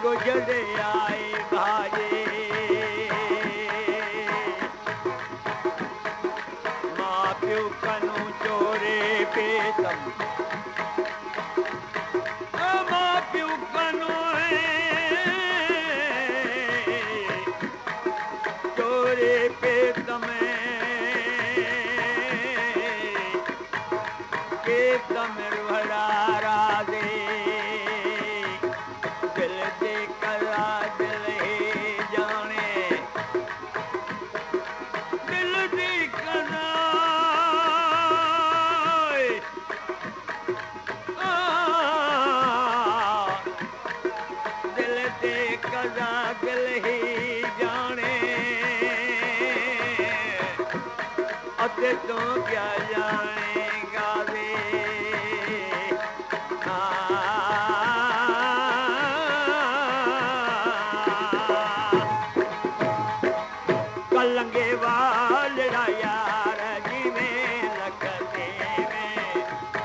गुजरे आए भाजे माँ प्यो कनु चोरे पेतम माँ प्यो कनु चोरे पेतम पेतम रुहड़ा राधे तो क्या जाएगा वे कलंगे वाले यार जी में लगते में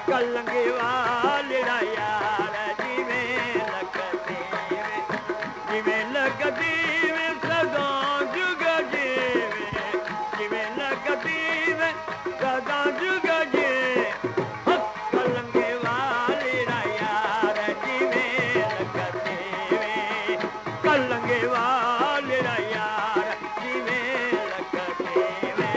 कलंगे वाले यार जी में लगते में जी में लगती में सदा जुग जी में जी में लगती सदा जुग जे कलंगे वाले यार जी में लगते वे कलंगे वाले यार जी में लगते वे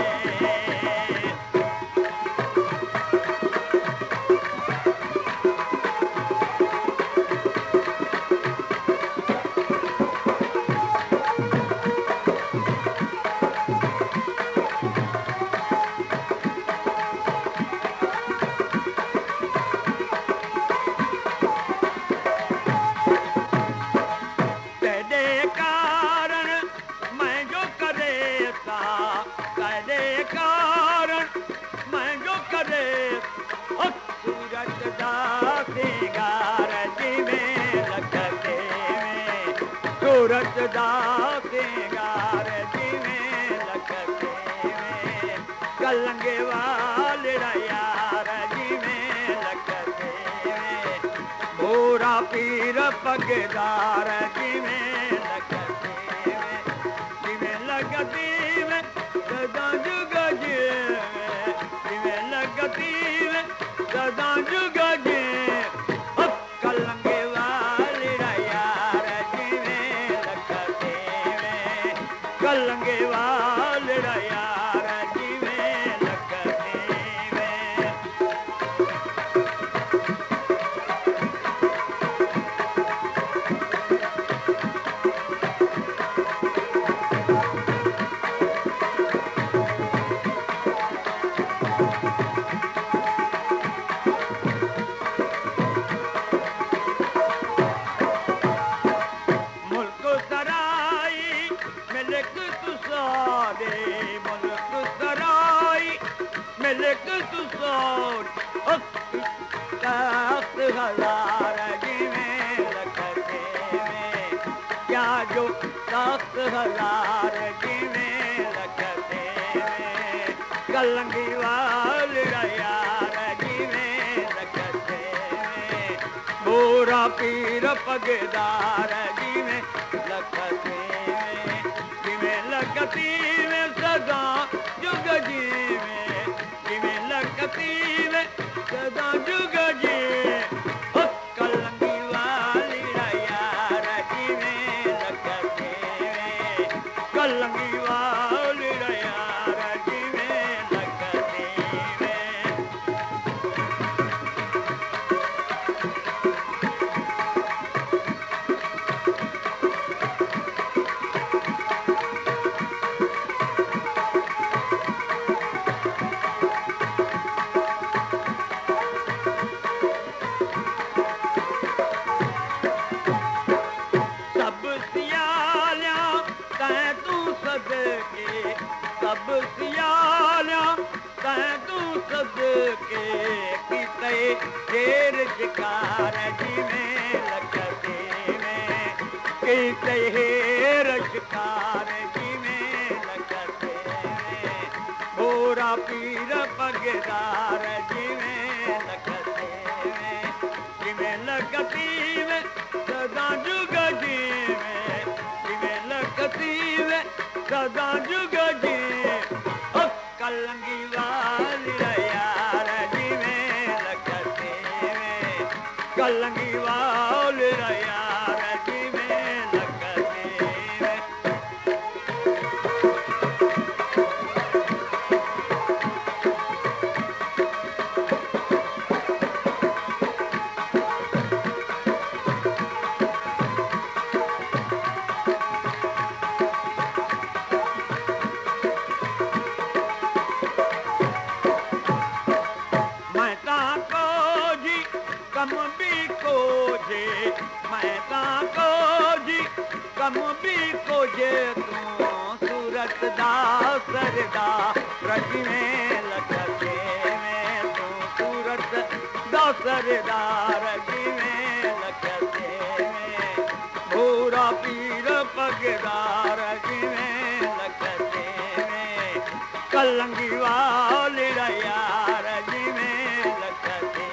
सूरत दासे गार जी में लगते में कलंगे वाले यार जी में लगते में भोरा पीर पगदार जी में लगते में जी में लगती में सदा जुग जी में लगती में सदा जुग जी कलंगे वाले यार जी में लगते में कलंगे वाले यार जी में लगते में हजार जी में लगते में क्या जो 10,000 जी में लगते में कलंगी वाले यार जी में लगते में बोरा पीर पगदार जी में लगते में जी में लगती में सदा जुग जी में लगती में सदा जुग जी कलंगी वाले यार जी में लगते में सब सियाल के कीते ढेर शिकार जिमें लखते में कीते हेर शिकार जिमें लखते में भोरा पीर पगदार जिमें लखते में जिमें लखती में सदा जुग जिमें जिमें लखती में सदा जुग जी कलंगी वाली यार जिमें लखते में कलंगी वाली यार जिमें लखते में कम भी कोजे मैं ताको जी कम भी कोजे तू सूरत दा सरदा रजी में लखते में तू सूरत दा सरदा रजी में लखते में भूरा पीर पगदार रजी में लखते में कलंगी वाली यार रजी में लखते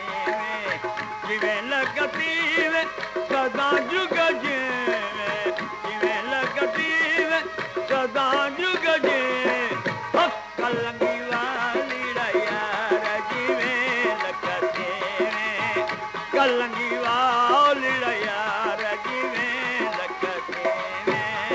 जिमें लगती में सदा जुग जिमें जिमें लगती में सदा जुग जिमें कलंगी वाली यार जिमें लगते में कलंगी वाली यार जिमें लगते में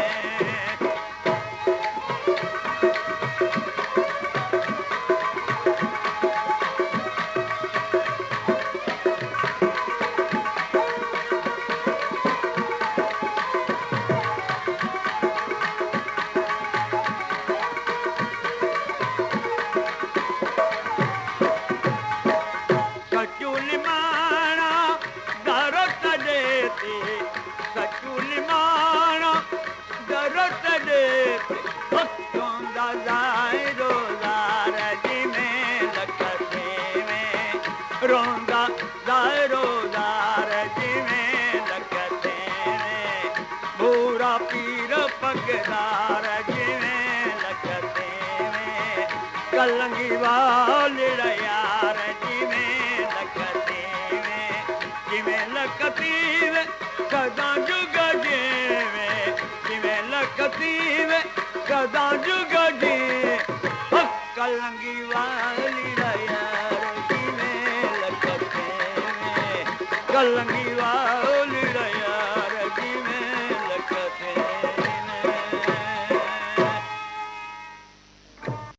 रोंदा दारोदार जिमें लखते में भूरा पीर पगदार जिमें लखते में कलंगी वाली यार जिमें लखते में जिमें लखती में सदा जुग जिमें जिमें लखती में सदा जुग जी कलंगी वाली यार कलंगी